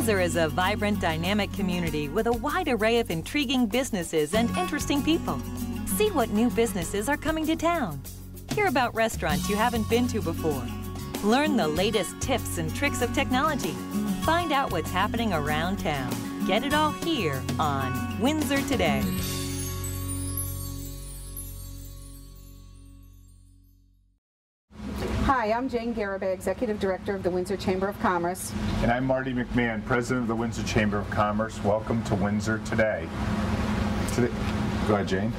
Windsor is a vibrant, dynamic community with a wide array of intriguing businesses and interesting people. See what new businesses are coming to town. Hear about restaurants you haven't been to before. Learn the latest tips and tricks of technology. Find out what's happening around town. Get it all here on Windsor Today. Hi, I'm Jane Garibay, Executive Director of the Windsor Chamber of Commerce. And I'm Marty McMahon, President of the Windsor Chamber of Commerce. Welcome to Windsor Today. Go ahead, Jane.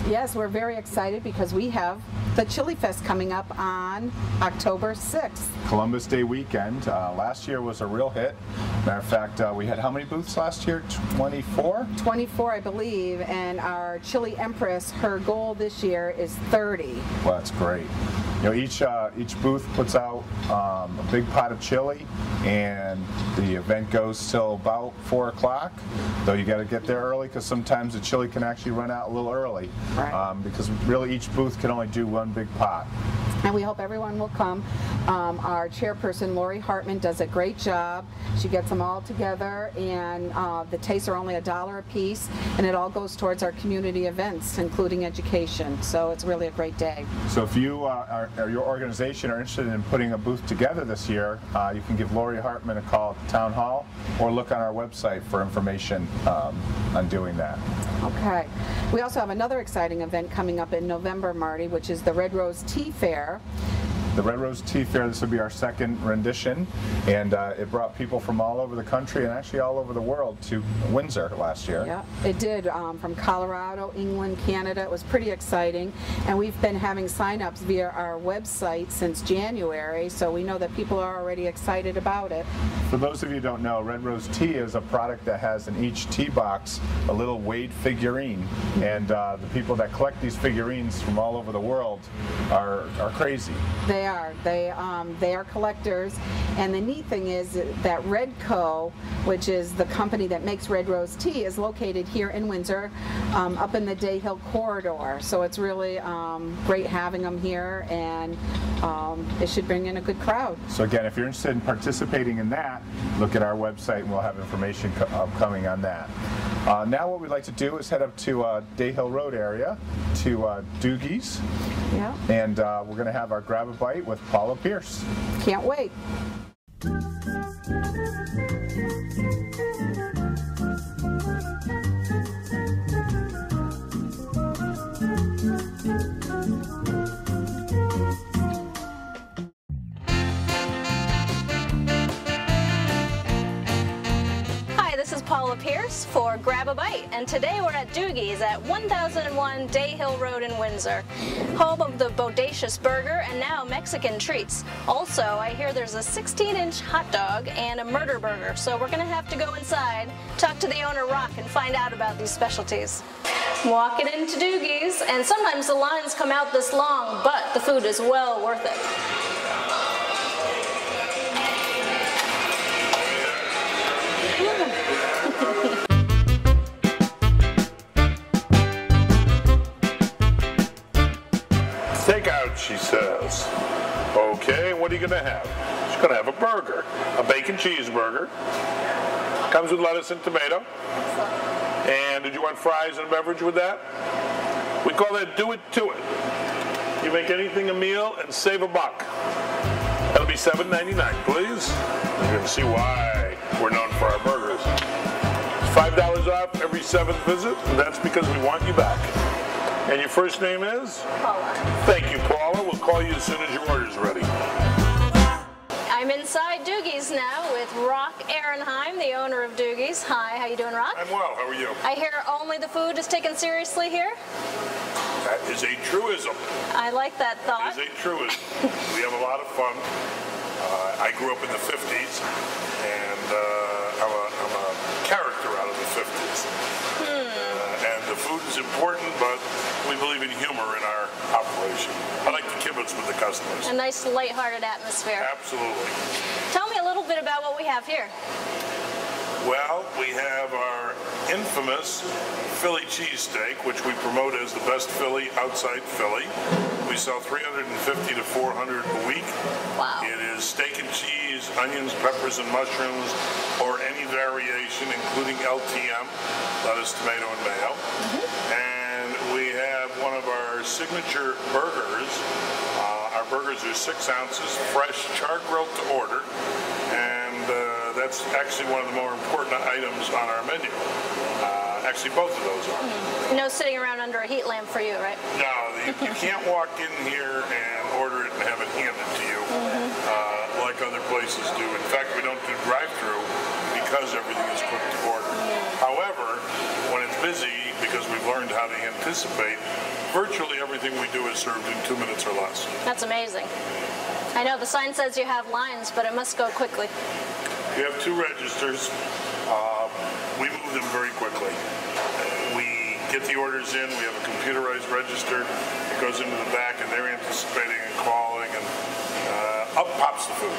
Yes, we're very excited because we have the Chili Fest coming up on October 6th. Columbus Day weekend. Last year was a real hit. Matter of fact, we had how many booths last year? 24? 24, I believe, and our Chili Empress, her goal this year is 30. Well, that's great. You know, each booth puts out a big pot of chili, and the event goes till about 4 o'clock. Though you got to get there early because sometimes the chili can actually run out a little early. Right. Because really each booth can only do one big pot. And we hope everyone will come. Our chairperson, Lori Hartman, does a great job. She gets them all together, and the tastes are only $1 a piece, and it all goes towards our community events, including education. So it's really a great day. So if you or your organization are interested in putting a booth together this year, you can give Lori Hartman a call at the Town Hall or look on our website for information on doing that. Okay. We also have another exciting event coming up in November, Marty, which is the Red Rose Tea Fair. The Red Rose Tea Fair, this will be our second rendition, and it brought people from all over the country and actually all over the world to Windsor last year. Yeah, it did, from Colorado, England, Canada. It was pretty exciting, and we've been having sign-ups via our website since January, so we know that people are already excited about it. For those of you who don't know, Red Rose Tea is a product that has in each tea box a little Wade figurine, and the people that collect these figurines from all over the world are crazy. They are. They are collectors, and the neat thing is that Redco, which is the company that makes Red Rose Tea, is located here in Windsor, up in the Day Hill corridor. So it's really great having them here, and it should bring in a good crowd. So again, if you're interested in participating in that, look at our website, and we'll have information upcoming on that. Now what we'd like to do is head up to Day Hill Road area to Doogie's. Yeah. And we're going to have our Grab a Bite with Paula Pierce. Can't wait. This is Paula Pierce for Grab a Bite, and today we're at Doogie's at 1001 Day Hill Road in Windsor, home of the Bodacious Burger and now Mexican treats. Also, I hear there's a 16-inch hot dog and a murder burger, so we're going to have to go inside, talk to the owner, Rock, and find out about these specialties. Walking into Doogie's, and sometimes the lines come out this long, but the food is well worth it. Takeout, she says. Okay, what are you going to have? She's going to have a burger, a bacon cheeseburger. Comes with lettuce and tomato. And did you want fries and a beverage with that? We call that do it to it. You make anything a meal and save $1. That'll be $7.99, please. You're going to see why we're known for our burgers. $5 off every 7th visit, and that's because we want you back. And your first name is? Paula. Thank you, Paula. We'll call you as soon as your order's ready. I'm inside Doogie's now with Rock Ehrenheim, the owner of Doogie's. Hi, how you doing, Rock? I'm well. How are you? I hear only the food is taken seriously here? That is a truism. I like that thought. It is a truism. We have a lot of fun. I grew up in the 50s, and I'm a character out of the 50s. And the food is important, but we believe in humor in our operation. I like to kibitz with the customers. A nice lighthearted atmosphere. Absolutely. Tell me a little bit about what we have here. Well, we have our infamous Philly cheesesteak, which we promote as the best Philly outside Philly. We sell 350 to 400 a week. Wow. It is steak and cheese, onions, peppers, and mushrooms, or any variation, including LTM, lettuce, tomato, and mayo. And we have one of our signature burgers. Our burgers are 6 ounces, fresh, char-grilled to order, and that's actually one of the more important items on our menu. Actually, both of those are. No sitting around under a heat lamp for you, right? No, you can't walk in here and order it and have it handed to you like other places do. In fact, we don't do drive-through because everything is cooked to order. However, when it's busy, because we've learned how to anticipate, virtually everything we do is served in 2 minutes or less. That's amazing. I know the sign says you have lines, but it must go quickly. We have 2 registers. We move them very quickly. We get the orders in, we have a computerized register. It goes into the back, and they're anticipating and calling, and up pops the food.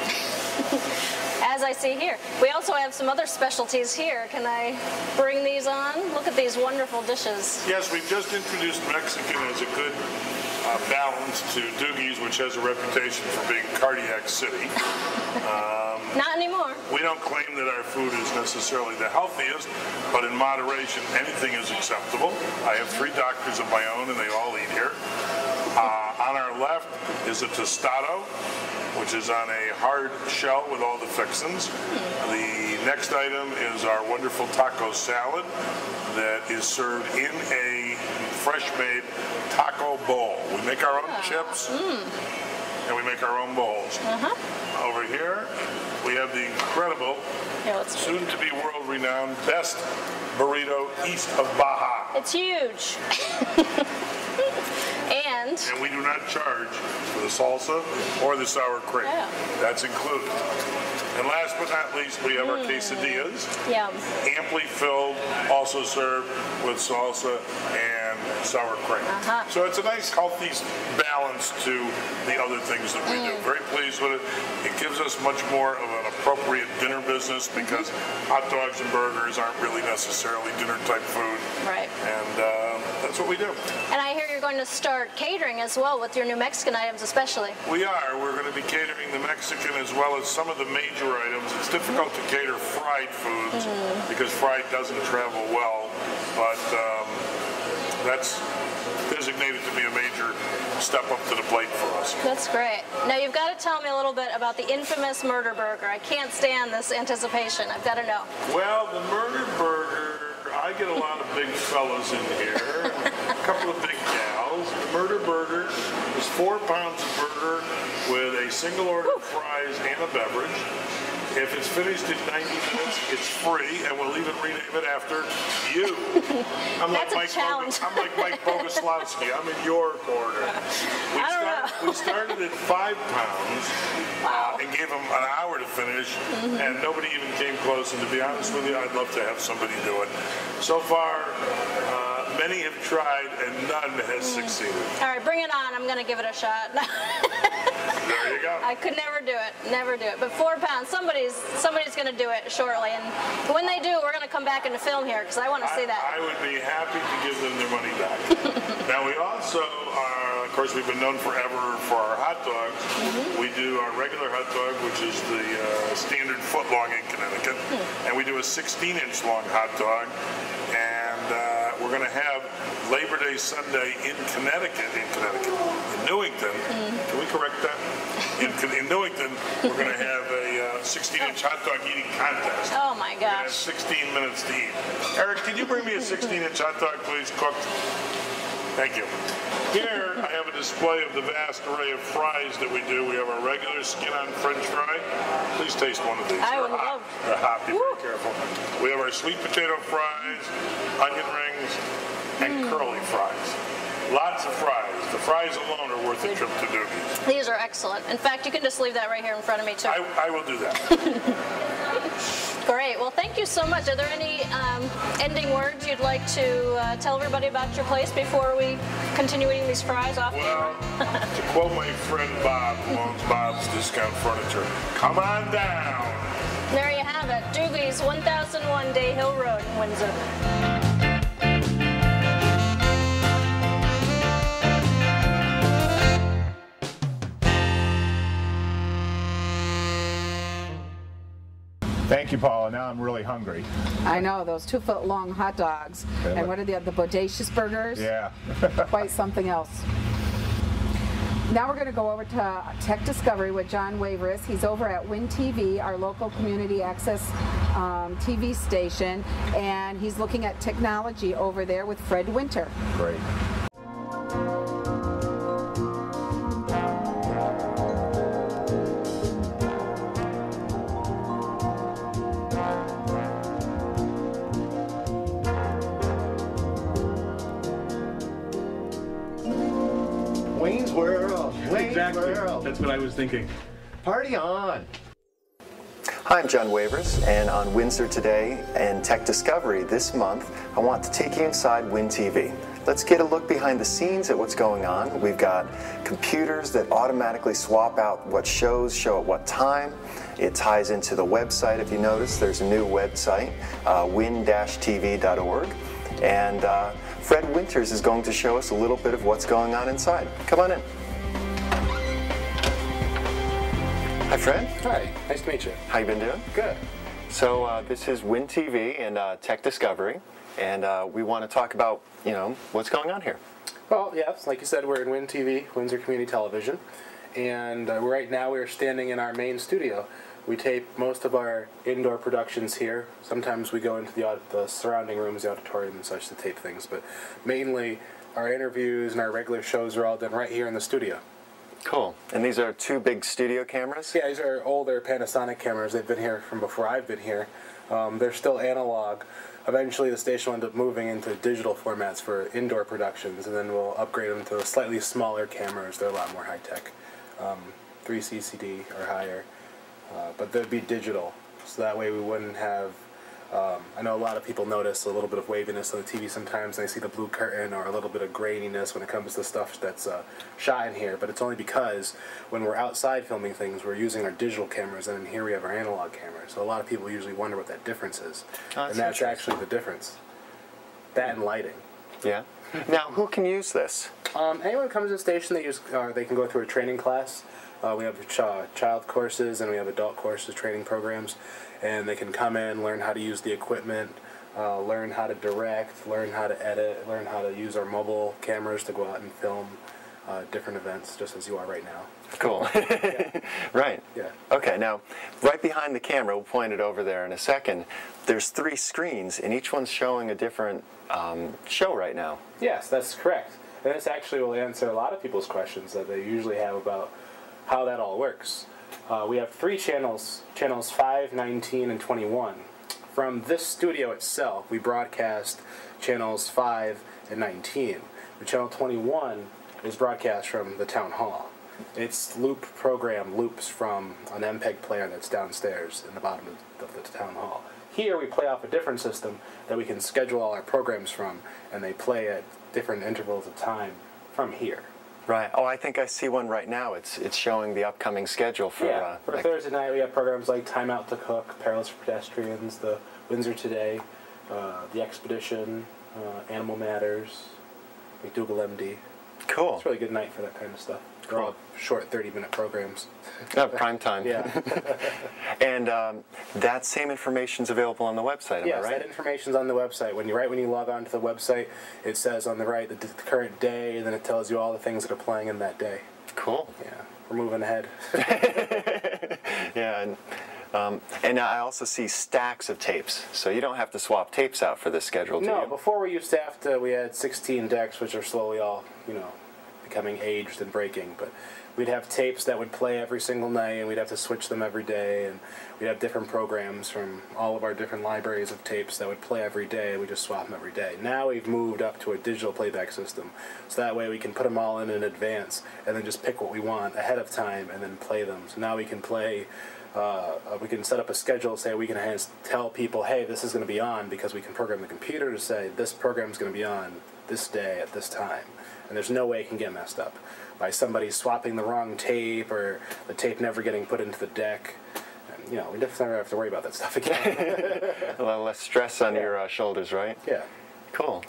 As I see here. We also have some other specialties here. Can I bring these on? Look at these wonderful dishes. Yes, we've just introduced Mexican as a good balance to Doogie's, which has a reputation for being cardiac city. Not anymore. We don't claim that our food is necessarily the healthiest, but in moderation, anything is acceptable. I have 3 doctors of my own, and they all eat here. On our left is a tostado, which is on a hard shell with all the fixins. The next item is our wonderful taco salad that is served in a fresh-made taco bowl. We make our own chips, and we make our own bowls. Over here, we have the incredible, soon-to-be world-renowned, best burrito east of Baja. It's huge. And we do not charge for the salsa or the sour cream. That's included. And last but not least, we have our quesadillas. Yum. Amply filled, also served with salsa and sour cream. So it's a nice, healthy balance to the other things that we do. Very pleased with it. It gives us much more of an appropriate dinner business because hot dogs and burgers aren't really necessarily dinner-type food. Right. And that's what we do. And I hear you're going to start catering as well with your new Mexican items especially. We are. We're going to be catering the Mexican as well as some of the major items. It's difficult to cater fried foods because fried doesn't travel well, but that's designated to be a major step up to the plate for us. That's great. Now you've got to tell me a little bit about the infamous murder burger. I can't stand this anticipation. I've got to know. Well, the murder burger, I get a lot of big fellas in here, a couple of big gals. The murder burger is 4 pounds of burger with a single order of fries and a beverage. If it's finished in 90 minutes, it's free, and we'll even rename it after you. I'm like Mike Boguslawski. I'm in your corner. We started at 5 pounds and gave them an hour to finish, and nobody even came close. And to be honest with you, I'd love to have somebody do it. So far, many have tried, and none has succeeded. All right, bring it on. I'm going to give it a shot. There you go. I could never do it. Never do it. But 4 pounds, somebody's going to do it shortly. And when they do, we're going to come back into film here because I want to see that. I would be happy to give them their money back. Now, we also are, of course, we've been known forever for our hot dogs. We do our regular hot dog, which is the standard foot long in Connecticut. And we do a 16-inch long hot dog. And we're going to have Labor Day Sunday in Newington. Can we correct that? In Newington, we're going to have a 16-inch hot dog eating contest. Oh my gosh. We're going to have 16 minutes to eat. Eric, can you bring me a 16-inch hot dog, please, cooked? Thank you. Here, I have a display of the vast array of fries that we do. We have our regular skin-on French fry. Please taste one of these. I would love. They're hot. Be very careful. We have our sweet potato fries, onion rings, and curly fries. Lots of fries. The fries alone are worth a trip to Doogie's. These are excellent. In fact, you can just leave that right here in front of me, too. I will do that. Great. Well, thank you so much. Are there any ending words you'd like to tell everybody about your place before we continue eating these fries off Well, to quote my friend Bob, who owns Bob's Discount Furniture, come on down. There you have it. have at Doogie's 1001 Day Hill Road in Windsor. Thank you, Paula. Now I'm really hungry. I know, those 2-foot-long hot dogs. And what are the bodacious burgers? Yeah. Quite something else. Now we're going to go over to Tech Discovery with John Waveris. He's over at Win TV, our local community access TV station, and he's looking at technology over there with Fred Winter. Great. Wayne's World, Wayne's Exactly. World. That's what I was thinking. Party on. Hi, I'm John Waveris, and on Windsor Today and Tech Discovery this month, I want to take you inside Win TV. Let's get a look behind the scenes at what's going on. We've got computers that automatically swap out what shows show at what time. It ties into the website. If you notice, there's a new website, win-tv.org. And Fred Winters is going to show us a little bit of what's going on inside. Come on in. Hi, Fred. Hi, nice to meet you. How you been doing? Good. So this is Win TV and Tech Discovery, and we want to talk about, what's going on here. Well, yes, like you said, we're in Win TV, Windsor Community Television, and right now we're standing in our main studio. We tape most of our indoor productions here. Sometimes we go into the surrounding rooms, the auditorium and such to tape things, but mainly our interviews and our regular shows are all done right here in the studio. Cool. And these are 2 big studio cameras? Yeah, these are older Panasonic cameras. They've been here from before I've been here. They're still analog. Eventually the station will end up moving into digital formats for indoor productions, and then we'll upgrade them to slightly smaller cameras. They're a lot more high-tech, 3 CCD or higher. But they'd be digital, so that way we wouldn't have, I know a lot of people notice a little bit of waviness on the TV sometimes, and they see the blue curtain or a little bit of graininess when it comes to stuff that's shot in here, but it's only because when we're outside filming things, we're using our digital cameras, and in here we have our analog cameras. So a lot of people usually wonder what that difference is, and that's actually the difference. That and lighting. Yeah. Now, who can use this? Anyone who comes to the station, they can go through a training class. We have child courses and we have adult courses, training programs, and they can come in, learn how to use the equipment, learn how to direct, learn how to edit, learn how to use our mobile cameras to go out and film different events, just as you are right now. Cool. Yeah. Right. Yeah. Okay, now, right behind the camera, we'll point it over there in a second, there's 3 screens, and each one's showing a different show right now. Yes, that's correct. And this actually will answer a lot of people's questions that they usually have about how that all works. We have 3 channels, channels 5, 19, and 21. From this studio itself, we broadcast channels 5 and 19. The channel 21 is broadcast from the town hall. Its loop program loops from an MPEG player that's downstairs in the bottom of the town hall. Here we play off a different system that we can schedule all our programs from, and they play at different intervals of time from here. Right. Oh, I think I see one right now. It's showing the upcoming schedule for... For Thursday night, we have programs like Time Out to Cook, Perilous for Pedestrians, the Windsor Today, the Expedition, Animal Matters, McDougal MD. Cool. It's a really good night for that kind of stuff. They're all short 30-minute programs. Prime time. Yeah. And that same information's available on the website, am I right? Yes, that information's on the website. When you log on to the website, it says on the right the current day, and then it tells you all the things that are playing in that day. Cool. Yeah, we're moving ahead. Yeah, and I also see stacks of tapes, so you don't have to swap tapes out for this schedule, do you? No, before we used to have to, we had 16 decks, which are slowly all, becoming aged and breaking, but we'd have tapes that would play every single night, and we'd have to switch them every day, and we'd have different programs from all of our different libraries of tapes that would play every day, and we just swap them every day. Now we've moved up to a digital playback system, so that way we can put them all in advance, and then just pick what we want ahead of time, and then play them. So now we can play, we can set up a schedule, say we can tell people, hey, this is going to be on, because we can program the computer to say, this program is going to be on this day at this time. And there's no way it can get messed up by somebody swapping the wrong tape or the tape never getting put into the deck. And you know, we definitely never have to worry about that stuff again. A lot less stress on your shoulders, right? Yeah. Cool.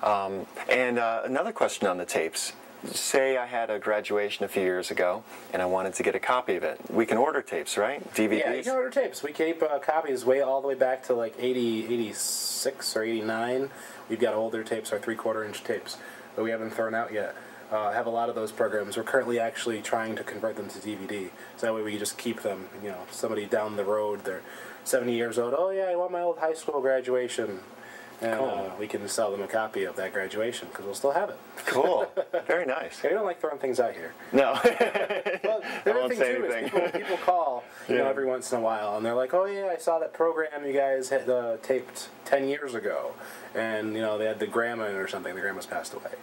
And another question on the tapes. Say I had a graduation a few years ago and I wanted to get a copy of it. We can order tapes, right? DVDs? Yeah, you can order tapes. We keep copies all the way back to like 86 or 89. We've got older tapes, our 3/4-inch tapes, that we haven't thrown out yet. I have a lot of those programs. We're currently actually trying to convert them to DVD. So that way we can just keep them. You know, somebody down the road, they're 70 years old. Oh yeah, I want my old high school graduation. And cool. We can sell them a copy of that graduation because we'll still have it. Cool. Very nice. I don't like throwing things out here. No. Well, the other thing too anything. is people call, you know, every once in a while, and they're like, "Oh yeah, I saw that program you guys had taped 10 years ago," and you know they had the grandma in or something. The grandma's passed away,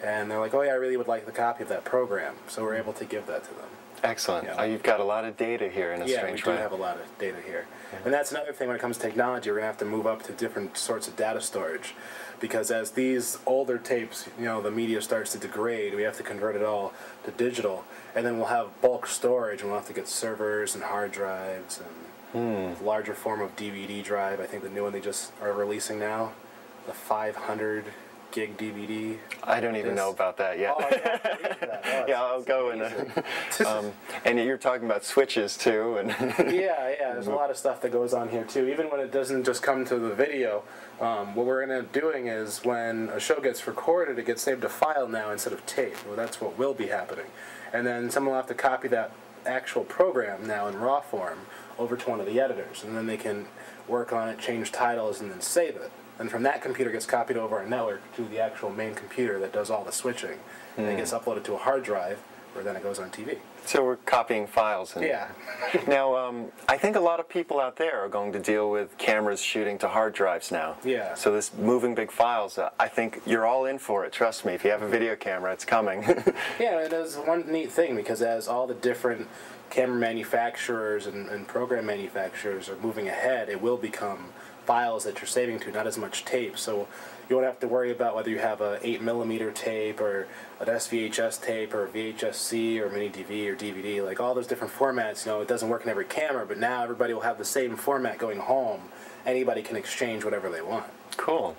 and they're like, "Oh yeah, I really would like the copy of that program," so we're able to give that to them. Excellent. Yeah. You've got a lot of data here in a strange way. Yeah, we do have a lot of data here. And that's another thing when it comes to technology, we're going to have to move up to different sorts of data storage. Because as these older tapes, you know, the media starts to degrade, we have to convert it all to digital. And then we'll have bulk storage, and we'll have to get servers and hard drives and larger form of DVD drive. I think the new one they just are releasing now, the 500 gig DVD. I don't even know about that yet. Oh, yeah, yeah, I'll go in. And you're talking about switches too, and yeah, there's a lot of stuff that goes on here too. Even when it doesn't just come to the video, what we're going to end up doing is when a show gets recorded, it gets saved to file now instead of tape. Well, that's what will be happening. And then someone will have to copy that actual program now in raw form over to one of the editors, and then they can work on it, change titles, and then save it. And from that computer gets copied over our network to the actual main computer that does all the switching. And it gets uploaded to a hard drive, where then it goes on TV. So we're copying files. And yeah. Now, I think a lot of people out there are going to deal with cameras shooting to hard drives now. Yeah. So this moving big files, I think you're all in for it. Trust me, if you have a video camera, it's coming. Yeah, it is one neat thing, because as all the different camera manufacturers and program manufacturers are moving ahead, it will become files that you're saving to, not as much tape. So you won't have to worry about whether you have a 8mm tape or an SVHS tape or VHS-C or mini DV or DVD, like all those different formats. You know, it doesn't work in every camera, but now everybody will have the same format going home. Anybody can exchange whatever they want. Cool.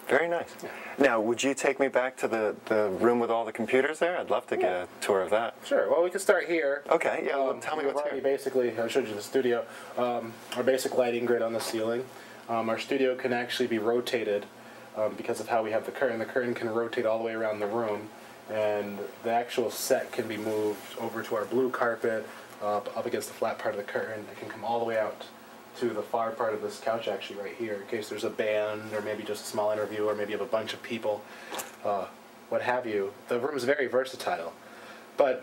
Very nice. Yeah. Now, would you take me back to the room with all the computers there? I'd love to get a tour of that. Sure. Well, we can start here. Okay. Yeah. Well, tell me what's here. Basically, I showed you the studio. Our basic lighting grid on the ceiling. Our studio can actually be rotated because of how we have the curtain. The curtain can rotate all the way around the room, and the actual set can be moved over to our blue carpet, up against the flat part of the curtain. It can come all the way out to the far part of this couch actually right here, in case there's a band or maybe just a small interview or maybe you have a bunch of people, what have you. The room is very versatile, but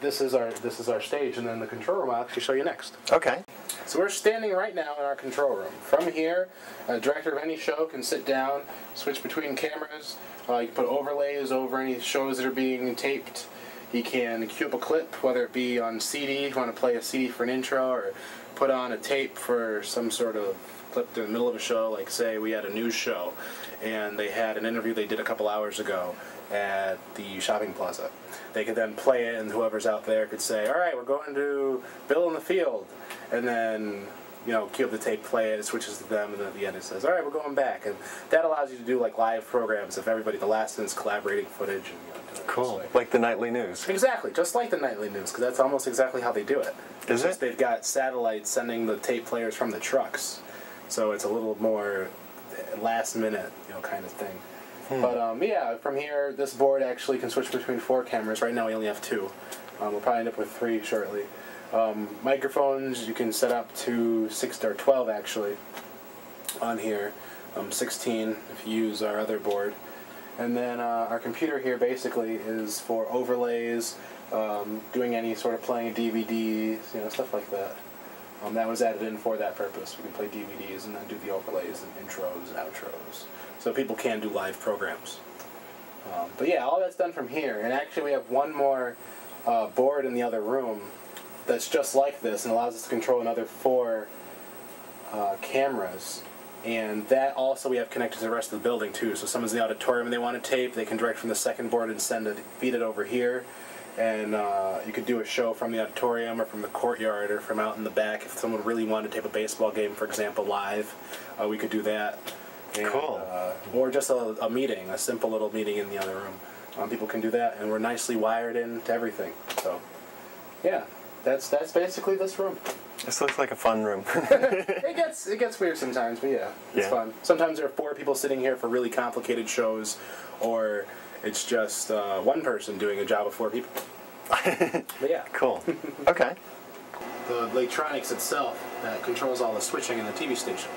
this is our stage, and then the control room I'll actually show you next. Okay. So we're standing right now in our control room. From here, a director of any show can sit down, switch between cameras. You can put overlays over any shows that are being taped. You can cue up a clip, whether it be on CD, if you want to play a CD for an intro, or put on a tape for some sort of clip in the middle of a show. Like, say we had a news show, and they had an interview they did a couple hours ago at the shopping plaza. They could then play it, and whoever's out there could say, all right, we're going to Bill in the Field. And then, you know, cue up the tape, play it, it switches to them, and then at the end it says, all right, we're going back. And that allows you to do, like, live programs of everybody, the last minute's collaborating footage. And, you know, cool. Like the nightly news. Exactly, just like the nightly news, because that's almost exactly how they do it. Is it? They've got satellites sending the tape players from the trucks. So it's a little more last minute, you know, kind of thing. But yeah, from here, this board actually can switch between 4 cameras. Right now we only have 2. We'll probably end up with 3 shortly. Microphones you can set up to 6 or 12 actually on here. 16 if you use our other board. And then our computer here basically is for overlays, doing any sort of playing DVDs, you know, stuff like that. That was added in for that purpose. We can play DVDs and then do the overlays and intros and outros. So people can do live programs. But yeah, all that's done from here. And actually we have one more board in the other room that's just like this and allows us to control another 4 cameras. And that also we have connected to the rest of the building too. So someone's in the auditorium and they want to tape, they can direct from the second board and feed it over here. and you could do a show from the auditorium or from the courtyard or from out in the back. If someone really wanted to tape a baseball game, for example, live, we could do that. And, cool. Or just a meeting, a simple little meeting in the other room. People can do that, and we're nicely wired into everything. So, yeah, that's basically this room. This looks like a fun room. It gets weird sometimes, but yeah, it's fun. Sometimes there are 4 people sitting here for really complicated shows, or it's just one person doing a job of 4 people. But yeah. Cool. Okay. The electronics itself that controls all the switching in the TV station.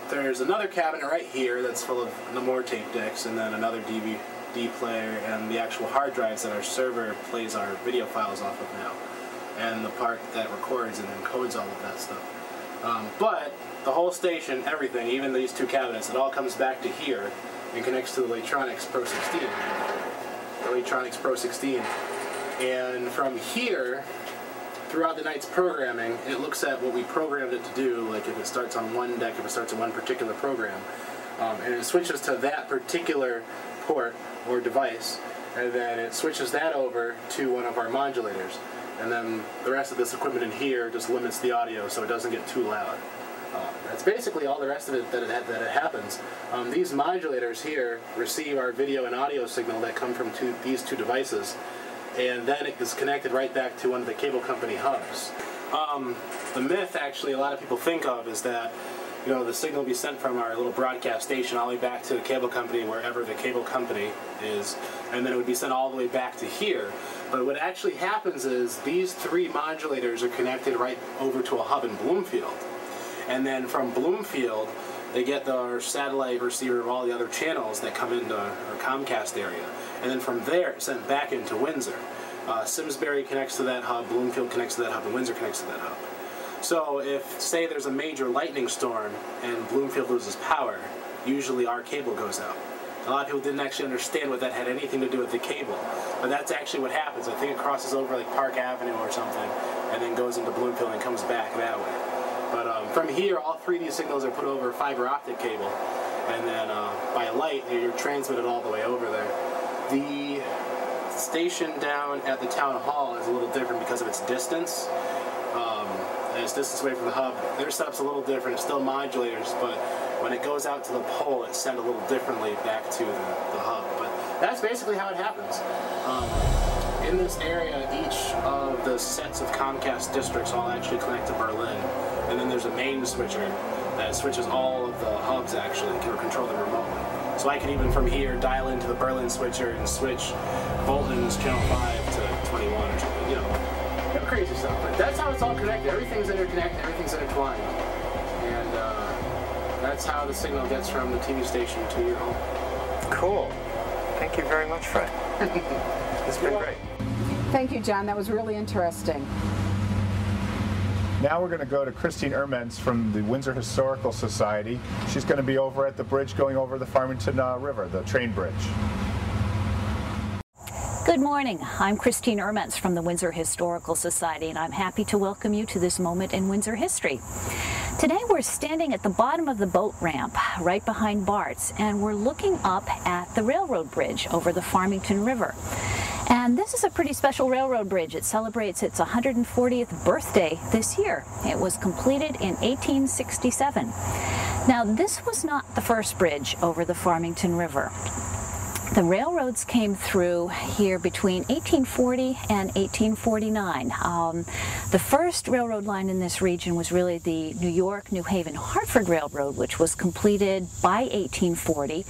There's another cabinet right here that's full of more tape decks, and then another DVD player, and the actual hard drives that our server plays our video files off of now, and the part that records and encodes all of that stuff. But the whole station, everything, even these 2 cabinets, it all comes back to here and connects to the Electronics Pro 16. The Electronics Pro 16. And from here, throughout the night's programming, it looks at what we programmed it to do, like if it starts on one deck, if it starts on one particular program, and it switches to that particular port or device, and then it switches that over to one of our modulators, and then the rest of this equipment in here just limits the audio so it doesn't get too loud. That's basically all the rest of it that it happens. These modulators here receive our video and audio signal that come from these 2 devices, and then it is connected right back to one of the cable company hubs. The myth, actually, a lot of people think of is that, you know, the signal will be sent from our little broadcast station all the way back to the cable company, wherever the cable company is, and then it would be sent all the way back to here. But what actually happens is these 3 modulators are connected right over to a hub in Bloomfield. And then from Bloomfield, they get our satellite receiver of all the other channels that come into our Comcast area. And then from there, it's sent back into Windsor. Simsbury connects to that hub, Bloomfield connects to that hub, and Windsor connects to that hub. So if, say, there's a major lightning storm and Bloomfield loses power, usually our cable goes out. A lot of people didn't actually understand what that had anything to do with the cable. But that's actually what happens. I think it crosses over like Park Avenue or something, and then goes into Bloomfield and comes back that way. But from here, all 3 of these signals are put over a fiber optic cable, and then by light, you're transmitted all the way over there. The station down at the town hall is a little different because of its distance. And its distance away from the hub. Their setup's a little different. It's still modulators, but when it goes out to the pole, it's sent a little differently back to the hub. But that's basically how it happens. In this area, each of the sets of Comcast districts all actually connect to Berlin. And then there's a main switcher that switches all of the hubs, actually, can control them remotely. So I can even from here dial into the Berlin switcher and switch Bolton's channel 5 to 21 or something, you know. Crazy stuff. But that's how it's all connected. Everything's interconnected, everything's intertwined. And that's how the signal gets from the TV station to your home. Cool. Thank you very much, Fred. It's been great. Thank you, John. That was really interesting. Now we're going to go to Christine Ermens from the Windsor Historical Society. She's going to be over at the bridge going over the Farmington River, the train bridge. Good morning. I'm Christine Ermens from the Windsor Historical Society, and I'm happy to welcome you to this moment in Windsor history. Today we're standing at the bottom of the boat ramp right behind Bart's, and we're looking up at the railroad bridge over the Farmington River. And this is a pretty special railroad bridge. It celebrates its 140th birthday this year. It was completed in 1867. Now, this was not the first bridge over the Farmington River. The railroads came through here between 1840 and 1849. The first railroad line in this region was really the New York, New Haven, Hartford Railroad, which was completed by 1840.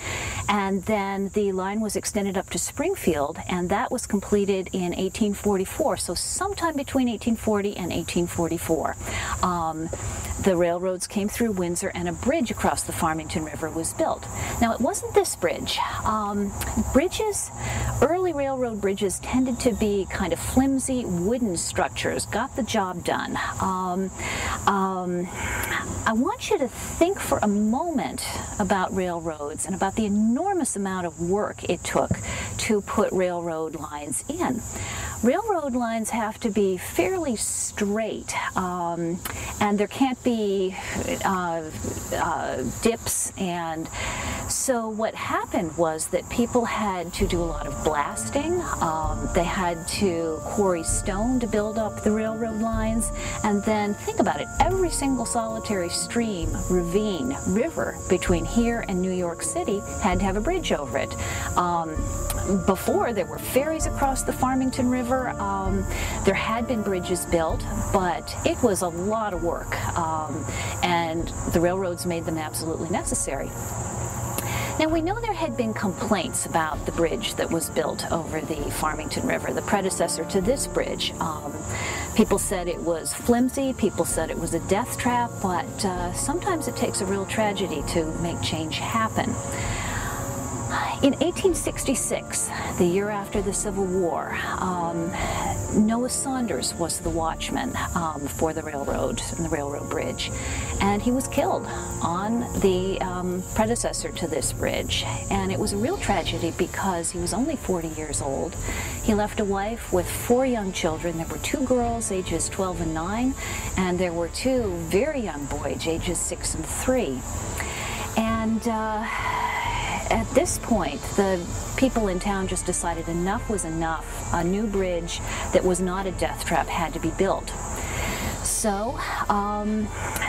And then the line was extended up to Springfield, and that was completed in 1844. So sometime between 1840 and 1844. The railroads came through Windsor, and a bridge across the Farmington River was built. Now, it wasn't this bridge. Bridges, early railroad bridges tended to be kind of flimsy wooden structures, got the job done. I want you to think for a moment about railroads and about the enormous amount of work it took to put railroad lines in. Railroad lines have to be fairly straight, and there can't be dips and So what happened was that people had to do a lot of blasting. They had to quarry stone to build up the railroad lines. And then think about it, every single solitary stream, ravine, river between here and New York City had to have a bridge over it. Before, there were ferries across the Farmington River. There had been bridges built, but it was a lot of work, and the railroads made them absolutely necessary. Now, we know there had been complaints about the bridge that was built over the Farmington River, the predecessor to this bridge. People said it was flimsy, people said it was a death trap, but sometimes it takes a real tragedy to make change happen. In 1866, the year after the Civil War, Noah Saunders was the watchman for the railroad and the railroad bridge, and he was killed on the predecessor to this bridge. And it was a real tragedy because he was only 40 years old. He left a wife with 4 young children. There were 2 girls, ages 12 and 9, and there were 2 very young boys, ages 6 and 3. And at this point, the people in town just decided enough was enough. A new bridge that was not a death trap had to be built. So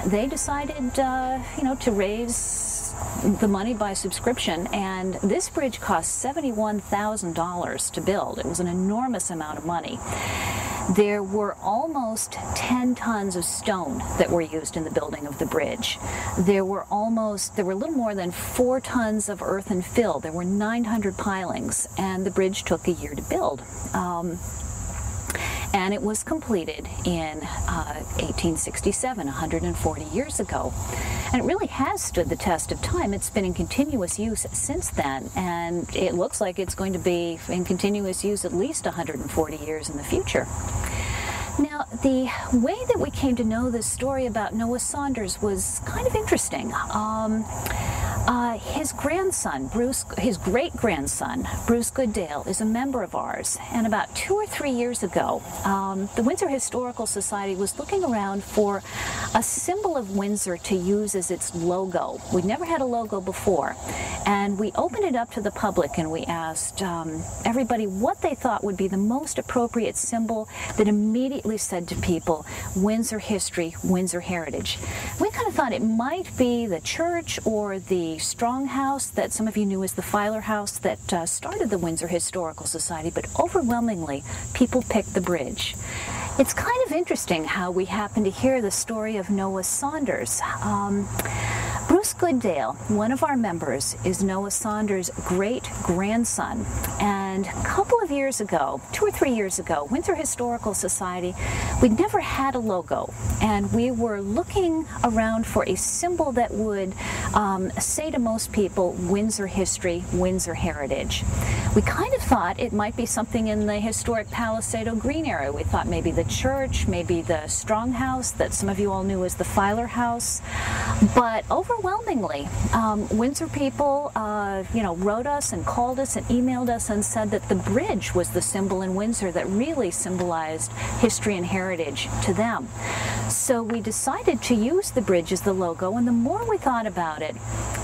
they decided, to raise the money by subscription, and this bridge cost $71,000 to build. It was an enormous amount of money. There were almost 10 tons of stone that were used in the building of the bridge. There were a little more than 4 tons of earth and fill. There were 900 pilings, and the bridge took a year to build. And it was completed in 1867, 140 years ago. And it really has stood the test of time. It's been in continuous use since then, and it looks like it's going to be in continuous use at least 140 years in the future. Now, the way that we came to know this story about Noah Saunders was kind of interesting. His grandson, his great-grandson, Bruce Goodale, is a member of ours. And about 2 or 3 years ago, the Windsor Historical Society was looking around for a symbol of Windsor to use as its logo. We'd never had a logo before. And we opened it up to the public and we asked everybody what they thought would be the most appropriate symbol that immediately said to people, Windsor history, Windsor heritage. We kind of thought it might be the church or the strong house that some of you knew as the Filer House that started the Windsor Historical Society, but overwhelmingly people picked the bridge. It's kind of interesting how we happen to hear the story of Noah Saunders. Bruce Goodale, one of our members, is Noah Saunders' great-grandson. And a couple of years ago, 2 or 3 years ago, Windsor Historical Society, we'd never had a logo. And we were looking around for a symbol that would say to most people, Windsor history, Windsor heritage. We kind of thought it might be something in the historic Palisado Green area. We thought maybe the church, maybe the strong house that some of you all knew as the Filer House. But overwhelmingly, Windsor people, wrote us and called us and emailed us and said that the bridge was the symbol in Windsor that really symbolized history and heritage to them. So we decided to use the bridge as the logo, and the more we thought about it,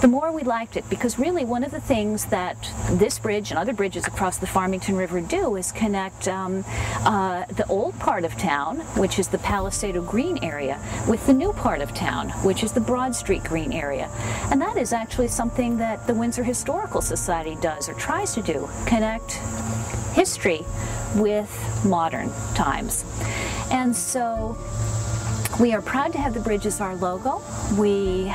the more we liked it, because really one of the things that this bridge and other bridges across the Farmington River do is connect the old part of town, which is the Palisado Green area, with the new part of town, which is the Broad Street Green area. And that is actually something that the Windsor Historical Society does, or tries to do, connect history with modern times. And so we are proud to have the bridge as our logo. We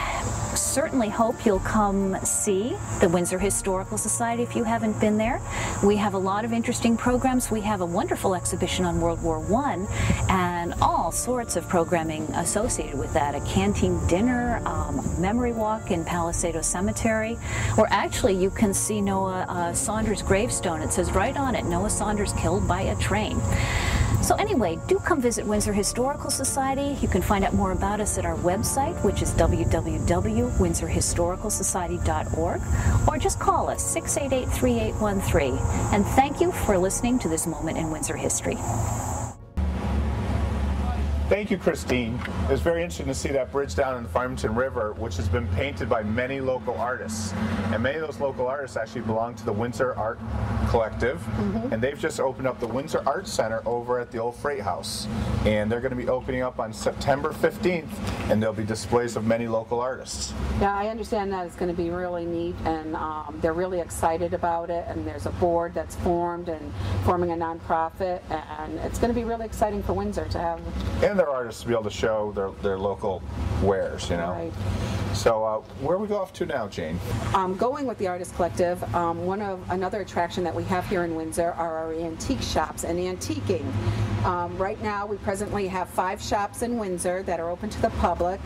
certainly hope you'll come see the Windsor Historical Society if you haven't been there. We have a lot of interesting programs. We have a wonderful exhibition on World War I and all sorts of programming associated with that. A canteen dinner, memory walk in Palisado Cemetery, or actually you can see Noah Saunders' gravestone. It says right on it, Noah Saunders killed by a train. So anyway, do come visit Windsor Historical Society. You can find out more about us at our website, which is www.windsorhistoricalsociety.org, or just call us, 688-3813. And thank you for listening to this moment in Windsor history. Thank you, Christine. It was very interesting to see that bridge down in the Farmington River, which has been painted by many local artists. And many of those local artists actually belong to the Windsor Art Collective. And they've just opened up the Windsor Art Center over at the old Freight House. And they're going to be opening up on September 15th, and there'll be displays of many local artists. Yeah, I understand that it's going to be really neat, and they're really excited about it, and there's a board that's formed and forming a nonprofit, and it's going to be really exciting for Windsor to have. And their artists to be able to show their local wares, you know. Right. So where we go off to now, Jane? Going with the Artist Collective, another attraction that we have here in Windsor are our antique shops and antiquing. Right now we presently have 5 shops in Windsor that are open to the public.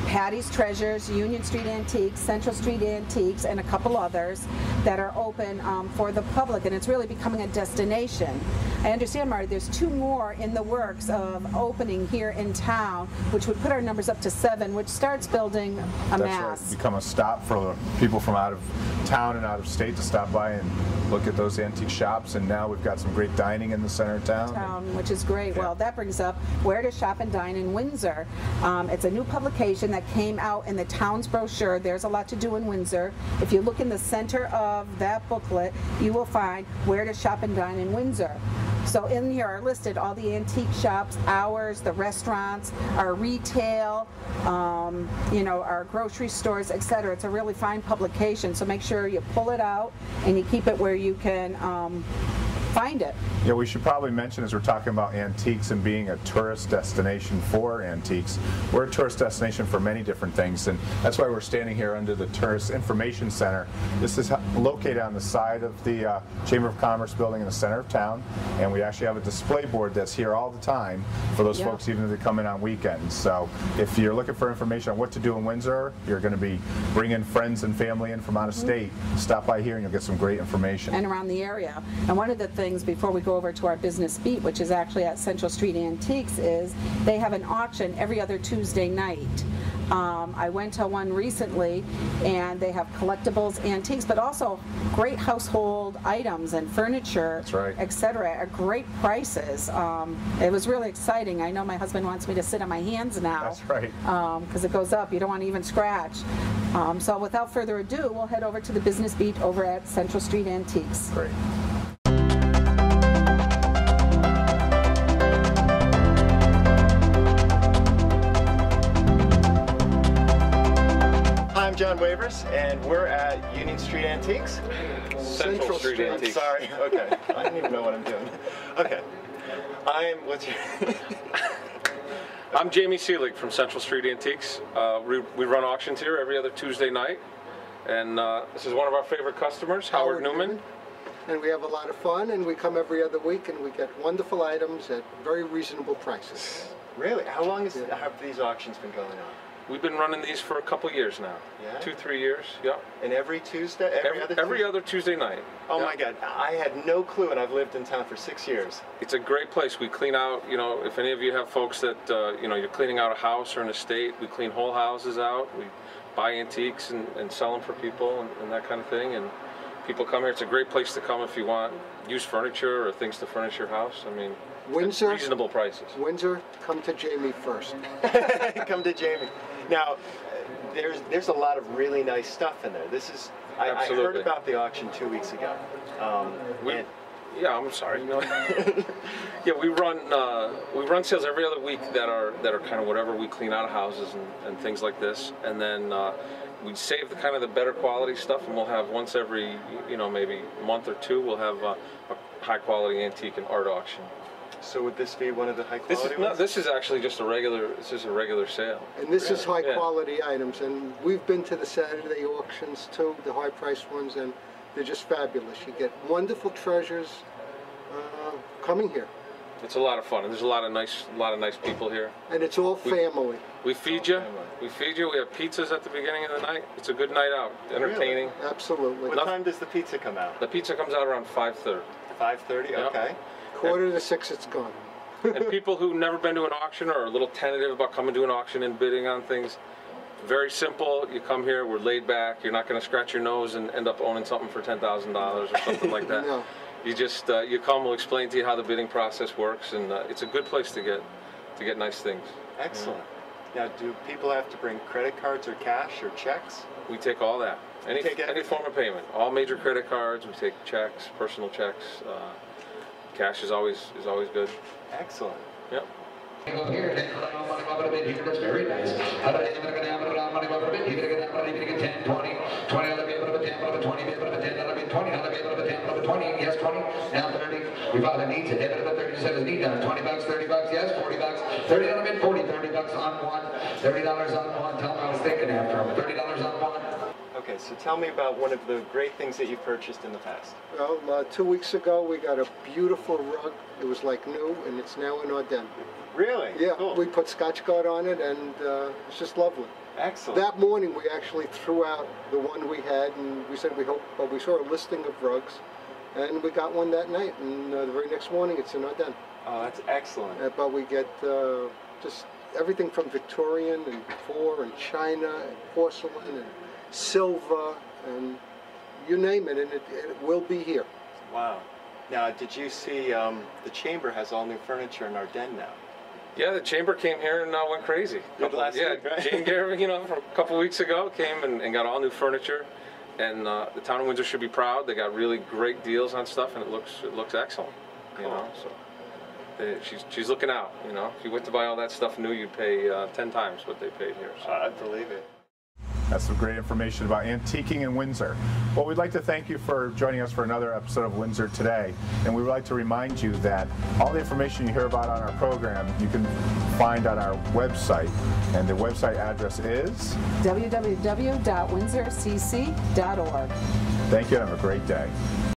Patty's Treasures, Union Street Antiques, Central Street Antiques, and a couple others that are open for the public, and it's really becoming a destination. I understand, Marty, there's 2 more in the works of opening here in town, which would put our numbers up to 7, which starts building a mass. Right. Become a stop for people from out of town and out of state to stop by and look at those antique shops, and now we've got some great dining in the center of town. Which is great. Yeah. Well, that brings up Where to Shop and Dine in Windsor. It's a new publication that came out in the town's brochure. There's a lot to do in Windsor. If you look in the center of that booklet, you will find Where to Shop and Dine in Windsor. So in here are listed all the antique shops, ours, the restaurants, our retail, you know, our grocery stores, etc. It's a really fine publication, so make sure you pull it out and you keep it where you can find it. Yeah, we should probably mention, as we're talking about antiques and being a tourist destination for antiques, we're a tourist destination for many different things, and that's why we're standing here under the Tourist Information Center. This is located on the side of the Chamber of Commerce building in the center of town, and we actually have a display board that's here all the time for those folks, even if they come in on weekends. So if you're looking for information on what to do in Windsor, you're going to be bringing friends and family in from out of state, stop by here and you'll get some great information. And around the area. And one of the things before we go over to our business beat, which is actually at Central Street Antiques, is they have an auction every other Tuesday night. I went to one recently, and they have collectibles, antiques, but also great household items and furniture, etc. at great prices. It was really exciting. I know my husband wants me to sit on my hands now. That's right. Because it goes up. You don't want to even scratch. So without further ado, we'll head over to the business beat over at Central Street Antiques. Great. I'm John Wavers, and we're at Union Street Antiques. Central Street Antiques. Sorry. Okay. I don't even know what I'm doing. Okay. What's your... I'm Jamie Seelig from Central Street Antiques. We run auctions here every other Tuesday night, and this is one of our favorite customers, Howard Newman. And we have a lot of fun, and we come every other week, and we get wonderful items at very reasonable prices. Really? How long have these auctions been going on? We've been running these for a couple years now. Yeah? 2-3 years, yeah. And every Tuesday? Every other Tuesday night. Oh my God, I had no clue, and I've lived in town for 6 years. It's a great place. We clean out, you know, if any of you have folks that, you know, you're cleaning out a house or an estate, we clean whole houses out. We buy antiques and sell them for people and that kind of thing. And people come here. It's a great place to come if you want used furniture or things to furnish your house. I mean, Windsor, reasonable prices. Windsor, come to Jamie first. Come to Jamie. Now, there's a lot of really nice stuff in there. This is I heard about the auction 2 weeks ago. Yeah, I'm sorry. Yeah, we run sales every other week that are kind of whatever we clean out of houses and things like this, and then we save the kind of the better quality stuff, and we'll have once every maybe month or two we'll have a high quality antique and art auction. So would this be one of the high quality ones? No, this is actually just a regular. This is a regular sale. And this is high quality items, and we've been to the Saturday auctions too, the high priced ones, and they're just fabulous. You get wonderful treasures coming here. It's a lot of fun, and there's a lot of nice people here. And it's all family. We feed you. We feed you. We have pizzas at the beginning of the night. It's a good night out, entertaining. Really? Absolutely. What time does the pizza come out? The pizza comes out around 5:30. 5:30. Yep. Okay. 5:45, it's gone. And people who've never been to an auction or are a little tentative about coming to an auction and bidding on things, very simple. You come here, we're laid back. You're not going to scratch your nose and end up owning something for $10,000 or something like that. No. You just you come, we'll explain to you how the bidding process works, and it's a good place to get get nice things. Excellent. Now, do people have to bring credit cards or cash or checks? We take all that. Any form of payment. All major credit cards. We take checks, personal checks. Cash is always good. Excellent. Yep. Go here and money over a bit here. That's very nice. How do I money over a bit? You're gonna get that money, you're gonna get 10, 20, 20 out of it, 10, out of 20, out of 10, out of 20, out of it, 10, out of 20, yes, 20, now 30. We father needs it. Debit of 30 says need down. 20 bucks, 30 bucks, yes, 40 bucks, 30 out of it, 40, 30 bucks on one, $30 on one. Tell me I was thinking after him. $30 on one. Okay, so tell me about one of the great things that you've purchased in the past. Well, 2 weeks ago we got a beautiful rug. It was like new, and it's now in our den. Really? Yeah, cool. We put Scotchgard on it, and it's just lovely. Excellent. That morning we actually threw out the one we had, and we said we hope, but we saw a listing of rugs, and we got one that night, and the very next morning it's in our den. Oh, that's excellent. But we get just everything from Victorian and before, and China, and porcelain, and silver, and you name it, and it will be here. Wow. Now, did you see the chamber has all new furniture in our den now? Yeah, the chamber came here and went crazy. Last week, right? Jane Gary, from a couple weeks ago, came and got all new furniture, and the town of Windsor should be proud. They got really great deals on stuff, and it looks excellent. Cool. So she's looking out. If you went to buy all that stuff new, you'd pay 10 times what they paid here. So. I believe it. That's some great information about antiquing in Windsor. Well, we'd like to thank you for joining us for another episode of Windsor Today. And we would like to remind you that all the information you hear about on our program, you can find on our website. And the website address is www.windsorcc.org. Thank you and have a great day.